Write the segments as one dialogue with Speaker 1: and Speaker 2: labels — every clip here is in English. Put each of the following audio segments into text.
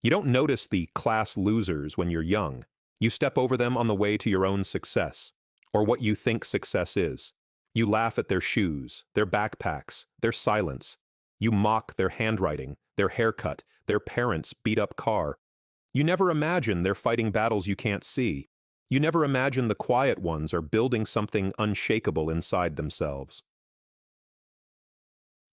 Speaker 1: You don't notice the class losers when you're young. You step over them on the way to your own success, or what you think success is. You laugh at their shoes, their backpacks, their silence. You mock their handwriting, their haircut, their parents' beat-up car. You never imagine they're fighting battles you can't see. You never imagine the quiet ones are building something unshakable inside themselves.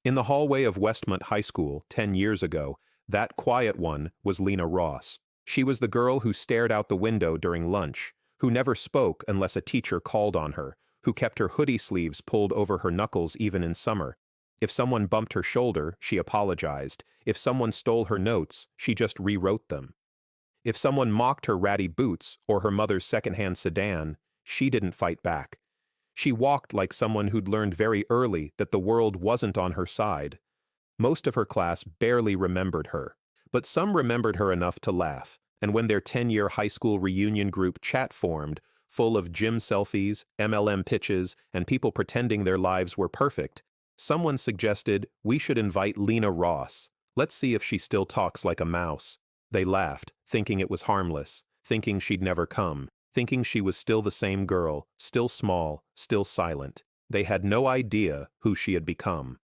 Speaker 1: In the hallway of Westmont High School 10 years ago, that quiet one was Lena Ross. She was the girl who stared out the window during lunch, who never spoke unless a teacher called on her, who kept her hoodie sleeves pulled over her knuckles even in summer. If someone bumped her shoulder, she apologized. If someone stole her notes, she just rewrote them. If someone mocked her ratty boots or her mother's secondhand sedan, she didn't fight back. She walked like someone who'd learned very early that the world wasn't on her side. Most of her class barely remembered her, but some remembered her enough to laugh, and when their 10-year high school reunion group chat formed, full of gym selfies, MLM pitches, and people pretending their lives were perfect, someone suggested, "We should invite Lena Ross. Let's see if she still talks like a mouse." They laughed, thinking it was harmless, thinking she'd never come, thinking she was still the same girl, still small, still silent. They had no idea who she had become.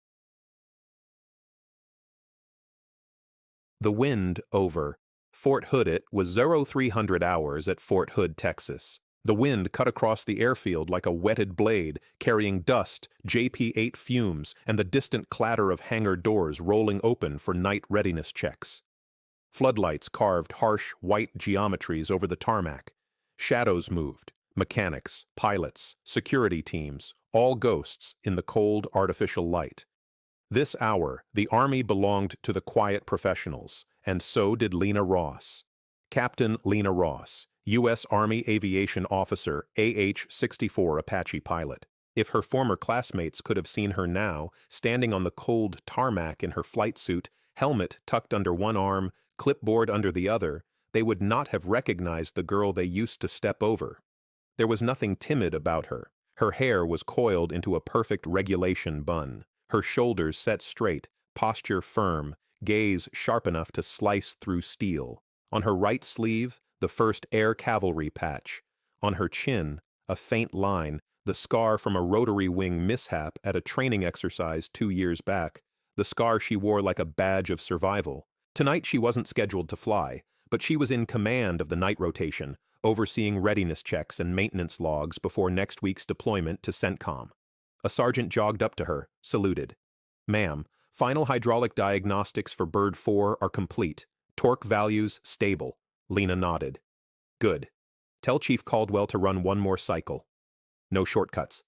Speaker 1: The wind over. Fort Hood. It was 0300 hours at Fort Hood, Texas. The wind cut across the airfield like a whetted blade, carrying dust, JP-8 fumes, and the distant clatter of hangar doors rolling open for night readiness checks. Floodlights carved harsh, white geometries over the tarmac. Shadows moved. Mechanics, pilots, security teams, all ghosts in the cold, artificial light. This hour, the Army belonged to the quiet professionals, and so did Lena Ross. Captain Lena Ross, U.S. Army Aviation Officer, AH-64 Apache pilot. If her former classmates could have seen her now, standing on the cold tarmac in her flight suit, helmet tucked under one arm, clipboard under the other, they would not have recognized the girl they used to step over. There was nothing timid about her. Her hair was coiled into a perfect regulation bun. Her shoulders set straight, posture firm, gaze sharp enough to slice through steel. On her right sleeve, the first Air Cavalry patch. On her chin, a faint line, the scar from a rotary wing mishap at a training exercise 2 years back, the scar she wore like a badge of survival. Tonight she wasn't scheduled to fly, but she was in command of the night rotation, overseeing readiness checks and maintenance logs before next week's deployment to CENTCOM. A sergeant jogged up to her, saluted. "Ma'am, final hydraulic diagnostics for Bird 4 are complete. Torque values stable." Lena nodded. "Good. Tell Chief Caldwell to run one more cycle. No shortcuts."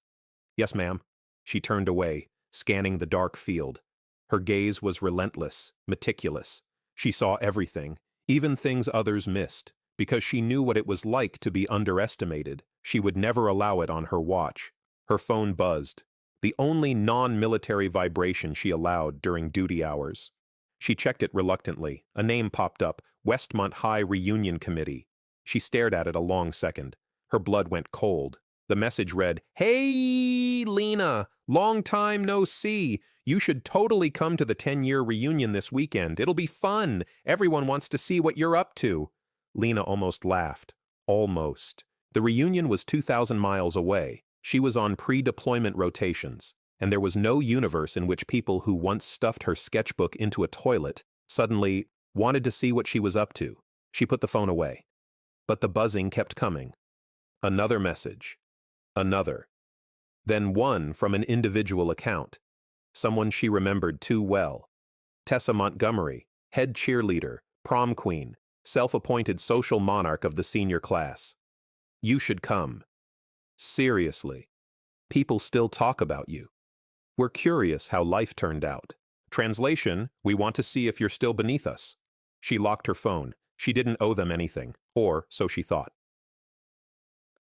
Speaker 1: "Yes, ma'am." She turned away, scanning the dark field. Her gaze was relentless, meticulous. She saw everything, even things others missed. Because she knew what it was like to be underestimated, she would never allow it on her watch. Her phone buzzed, the only non-military vibration she allowed during duty hours. She checked it reluctantly. A name popped up, Westmont High Reunion Committee. She stared at it a long second. Her blood went cold. The message read, "Hey, Lena, long time no see. You should totally come to the 10-year reunion this weekend. It'll be fun. Everyone wants to see what you're up to." Lena almost laughed. Almost. The reunion was 2,000 miles away. She was on pre-deployment rotations, and there was no universe in which people who once stuffed her sketchbook into a toilet suddenly wanted to see what she was up to. She put the phone away. But the buzzing kept coming. Another message. Another. Then one from an individual account. Someone she remembered too well. Tessa Montgomery, head cheerleader, prom queen, self-appointed social monarch of the senior class. "You should come. Seriously. People still talk about you. We're curious how life turned out. Translation, we want to see if you're still beneath us." She locked her phone. She didn't owe them anything, or so she thought.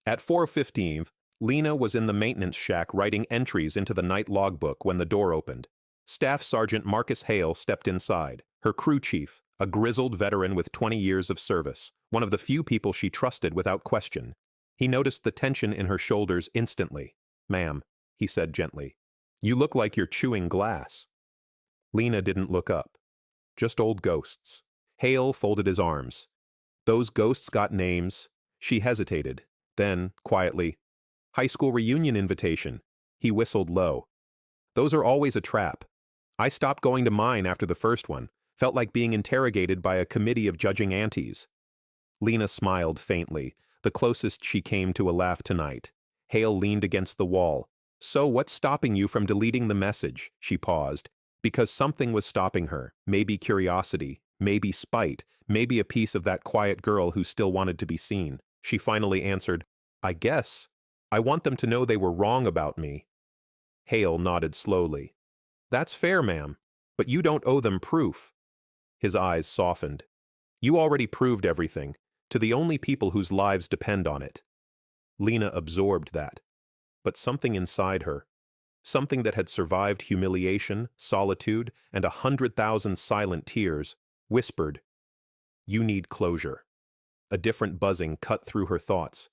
Speaker 1: At 4:15, Lena was in the maintenance shack writing entries into the night logbook when the door opened. Staff Sergeant Marcus Hale stepped inside, her crew chief, a grizzled veteran with 20 years of service, one of the few people she trusted without question. He noticed the tension in her shoulders instantly. "Ma'am," he said gently, "you look like you're chewing glass." Lena didn't look up. Just old ghosts. Hale folded his arms. Those ghosts got names. She hesitated. Then, quietly, high school reunion invitation. He whistled low. Those are always a trap. I stopped going to mine after the first one. Felt like being interrogated by a committee of judging aunties. Lena smiled faintly, the closest she came to a laugh tonight. Hale leaned against the wall. So what's stopping you from deleting the message? She paused. Because something was stopping her. Maybe curiosity. Maybe spite. Maybe a piece of that quiet girl who still wanted to be seen. She finally answered, I guess. I want them to know they were wrong about me. Hale nodded slowly. That's fair, ma'am. But you don't owe them proof. His eyes softened. You already proved everything, to the only people whose lives depend on it. Lena absorbed that. But something inside her, something that had survived humiliation, solitude, and 100,000 silent tears, whispered, You need closure. A different buzzing cut through her thoughts.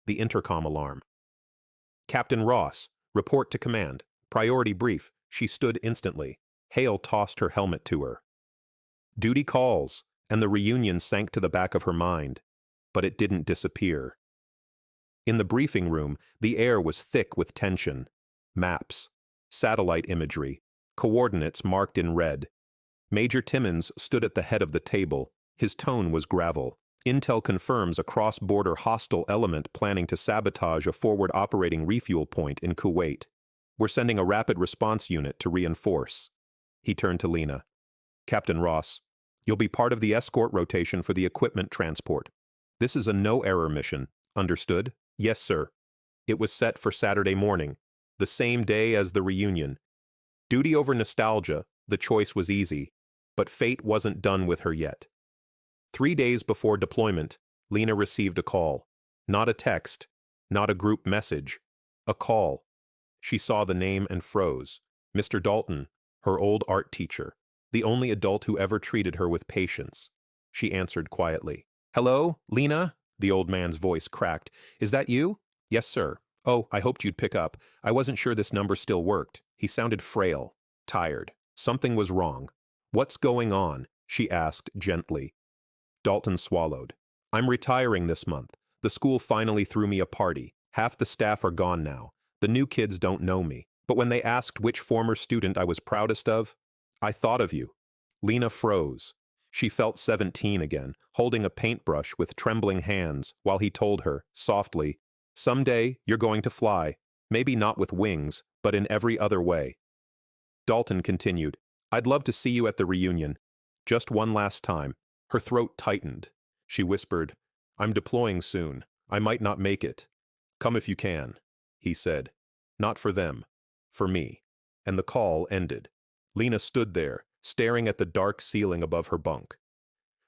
Speaker 1: The intercom alarm. Captain Ross, report to command. Priority brief. She stood instantly. Hale tossed her helmet to her. Duty calls, and the reunion sank to the back of her mind. But it didn't disappear. In the briefing room, the air was thick with tension. Maps, satellite imagery, coordinates marked in red. Major Timmons stood at the head of the table. His tone was gravel. Intel confirms a cross-border hostile element planning to sabotage a forward operating refuel point in Kuwait. We're sending a rapid response unit to reinforce. He turned to Lena. Captain Ross, you'll be part of the escort rotation for the equipment transport. This is a no-error mission. Understood? Yes, sir. It was set for Saturday morning, the same day as the reunion. Duty over nostalgia, the choice was easy, but fate wasn't done with her yet. 3 days before deployment, Lena received a call. Not a text, not a group message. A call. She saw the name and froze. Mr. Dalton, her old art teacher, the only adult who ever treated her with patience. She answered quietly. Hello, Lena? The old man's voice cracked. Is that you? Yes, sir. Oh, I hoped you'd pick up. I wasn't sure this number still worked. He sounded frail, tired. Something was wrong. What's going on? She asked gently. Dalton swallowed. I'm retiring this month. The school finally threw me a party. Half the staff are gone now. The new kids don't know me. But when they asked which former student I was proudest of, I thought of you. Lena froze. She felt 17 again, holding a paintbrush with trembling hands, while he told her, softly, Someday you're going to fly. Maybe not with wings, but in every other way. Dalton continued, I'd love to see you at the reunion. Just one last time. Her throat tightened. She whispered, I'm deploying soon. I might not make it. Come if you can, he said. Not for them. For me. And the call ended. Lena stood there, staring at the dark ceiling above her bunk.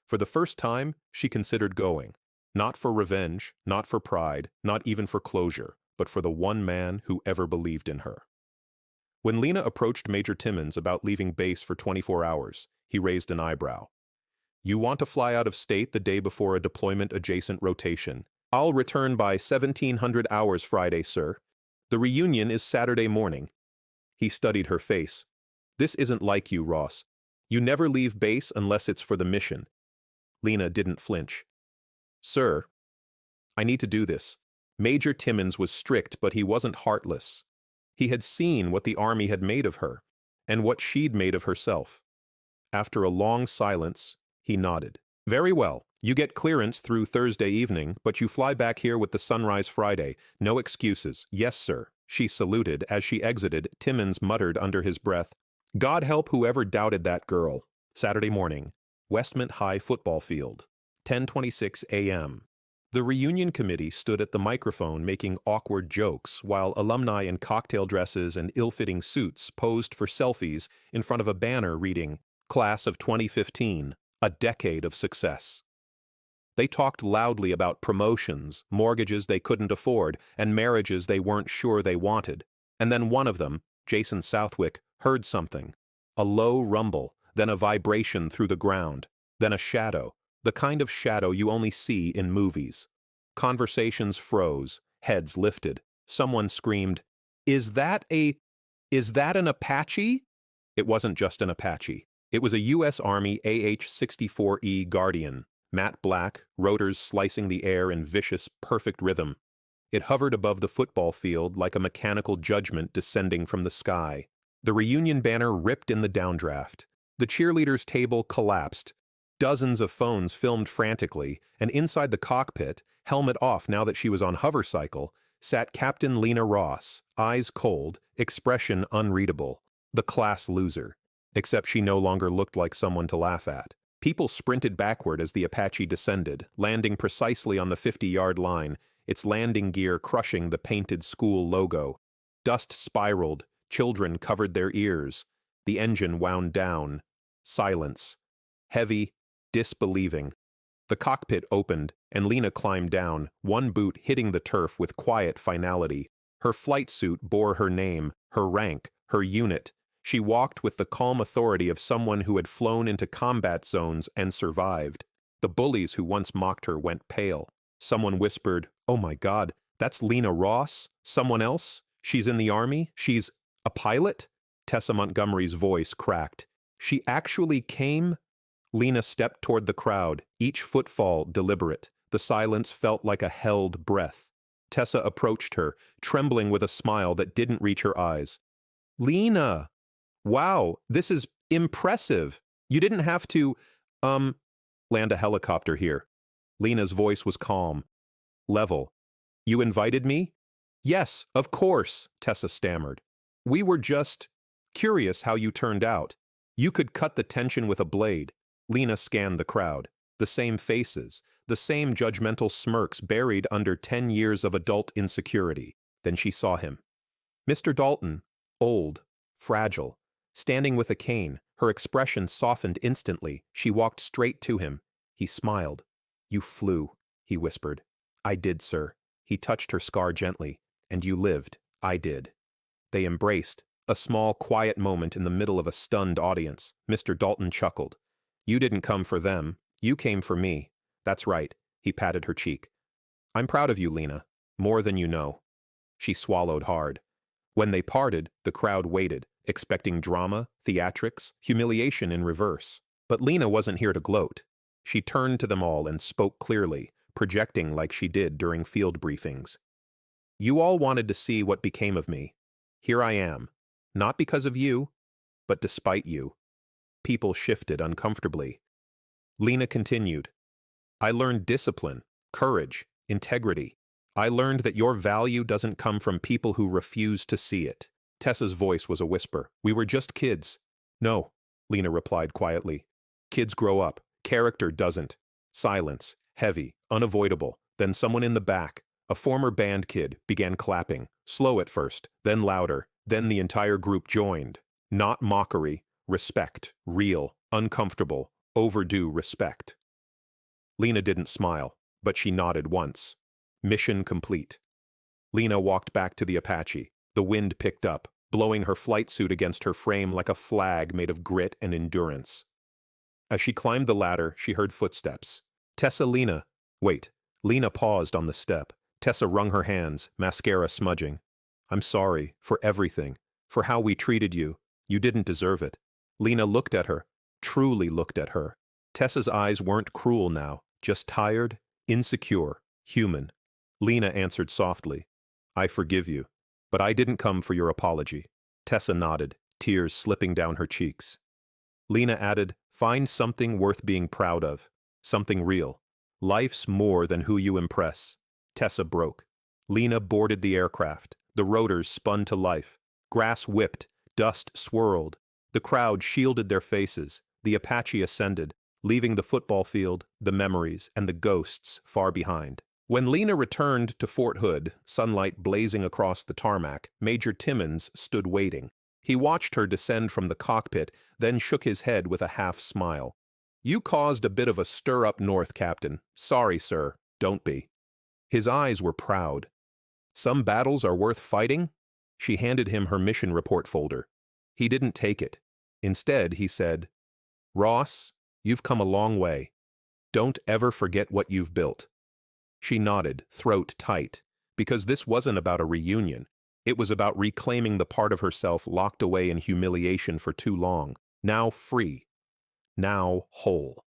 Speaker 1: For the first time, she considered going. Not for revenge, not for pride, not even for closure, but for the one man who ever believed in her. When Lena approached Major Timmons about leaving base for 24 hours, he raised an eyebrow. You want to fly out of state the day before a deployment-adjacent rotation. I'll return by 1700 hours Friday, sir. The reunion is Saturday morning. He studied her face. This isn't like you, Ross. You never leave base unless it's for the mission. Lena didn't flinch. Sir, I need to do this. Major Timmons was strict, but he wasn't heartless. He had seen what the army had made of her, and what she'd made of herself. After a long silence, he nodded. Very well. You get clearance through Thursday evening, but you fly back here with the sunrise Friday. No excuses. Yes, sir. She saluted. As she exited, Timmons muttered under his breath, God help whoever doubted that girl. Saturday morning, Westmont High football field, 10:26 a.m. The reunion committee stood at the microphone making awkward jokes while alumni in cocktail dresses and ill-fitting suits posed for selfies in front of a banner reading, Class of 2015, a decade of success. They talked loudly about promotions, mortgages they couldn't afford, and marriages they weren't sure they wanted. And then one of them, Jason Southwick, heard something. A low rumble, then a vibration through the ground, then a shadow, the kind of shadow you only see in movies. Conversations froze, heads lifted. Someone screamed, Is that an Apache? It wasn't just an Apache. It was a U.S. Army AH-64E Guardian, matte black, rotors slicing the air in vicious, perfect rhythm. It hovered above the football field like a mechanical judgment descending from the sky. The reunion banner ripped in the downdraft. The cheerleaders' table collapsed. Dozens of phones filmed frantically, and inside the cockpit, helmet off now that she was on hovercycle, sat Captain Lena Ross, eyes cold, expression unreadable. The class loser. Except she no longer looked like someone to laugh at. People sprinted backward as the Apache descended, landing precisely on the 50-yard line, its landing gear crushing the painted school logo. Dust spiraled, children covered their ears. The engine wound down. Silence. Heavy, disbelieving. The cockpit opened, and Lena climbed down, one boot hitting the turf with quiet finality. Her flight suit bore her name, her rank, her unit. She walked with the calm authority of someone who had flown into combat zones and survived. The bullies who once mocked her went pale. Someone whispered, "Oh my God, that's Lena Ross? Someone else? She's in the Army? She's a pilot?" Tessa Montgomery's voice cracked. "She actually came?" Lena stepped toward the crowd, each footfall deliberate. The silence felt like a held breath. Tessa approached her, trembling with a smile that didn't reach her eyes. "Lena! Wow, this is impressive. You didn't have to, land a helicopter here." Lena's voice was calm, level. "You invited me?" "Yes, of course," Tessa stammered. "We were just curious how you turned out. You could cut the tension with a blade." Lena scanned the crowd. The same faces, the same judgmental smirks buried under 10 years of adult insecurity. Then she saw him. Mr. Dalton, old, fragile, standing with a cane, her expression softened instantly. She walked straight to him. He smiled. "You flew," he whispered. "I did, sir." He touched her scar gently. "And you lived. I did." They embraced, a small, quiet moment in the middle of a stunned audience. Mr. Dalton chuckled. "You didn't come for them. You came for me." "That's right." He patted her cheek. "I'm proud of you, Lena. More than you know." She swallowed hard. When they parted, the crowd waited, expecting drama, theatrics, humiliation in reverse. But Lena wasn't here to gloat. She turned to them all and spoke clearly, projecting like she did during field briefings. "You all wanted to see what became of me. Here I am. Not because of you, but despite you." People shifted uncomfortably. Lena continued. "I learned discipline, courage, integrity. I learned that your value doesn't come from people who refuse to see it." Tessa's voice was a whisper. "We were just kids." "No," Lena replied quietly. "Kids grow up. Character doesn't." Silence, heavy, unavoidable. Then someone in the back, a former band kid, began clapping, slow at first, then louder. Then the entire group joined. Not mockery, respect, real, uncomfortable, overdue respect. Lena didn't smile, but she nodded once. Mission complete. Lena walked back to the Apache. The wind picked up, blowing her flight suit against her frame like a flag made of grit and endurance. As she climbed the ladder, she heard footsteps. "Tessa, Lena." Wait. Lena paused on the step. Tessa wrung her hands, mascara smudging. "I'm sorry, for everything, for how we treated you. You didn't deserve it." Lena looked at her, truly looked at her. Tessa's eyes weren't cruel now, just tired, insecure, human. Lena answered softly, "I forgive you, but I didn't come for your apology." Tessa nodded, tears slipping down her cheeks. Lena added, "Find something worth being proud of, something real. Life's more than who you impress." Tessa broke. Lena boarded the aircraft. The rotors spun to life. Grass whipped, dust swirled. The crowd shielded their faces. The Apache ascended, leaving the football field, the memories, and the ghosts far behind. When Lena returned to Fort Hood, sunlight blazing across the tarmac, Major Timmons stood waiting. He watched her descend from the cockpit, then shook his head with a half-smile. "You caused a bit of a stir up north, Captain. Sorry, sir. Don't be." His eyes were proud. "Some battles are worth fighting?" She handed him her mission report folder. He didn't take it. Instead, he said, "Ross, you've come a long way. Don't ever forget what you've built." She nodded, throat tight, because this wasn't about a reunion. It was about reclaiming the part of herself locked away in humiliation for too long, now free, now whole.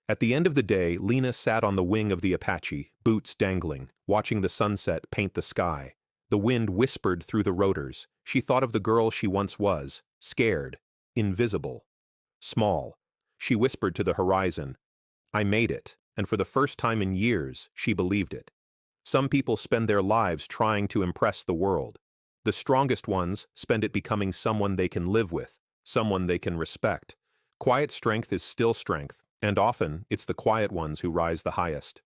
Speaker 1: At the end of the day, Lena sat on the wing of the Apache, boots dangling, watching the sunset paint the sky. The wind whispered through the rotors. She thought of the girl she once was, scared, invisible, small. She whispered to the horizon, "I made it," and for the first time in years, she believed it. Some people spend their lives trying to impress the world. The strongest ones spend it becoming someone they can live with, someone they can respect. Quiet strength is still strength, and often it's the quiet ones who rise the highest.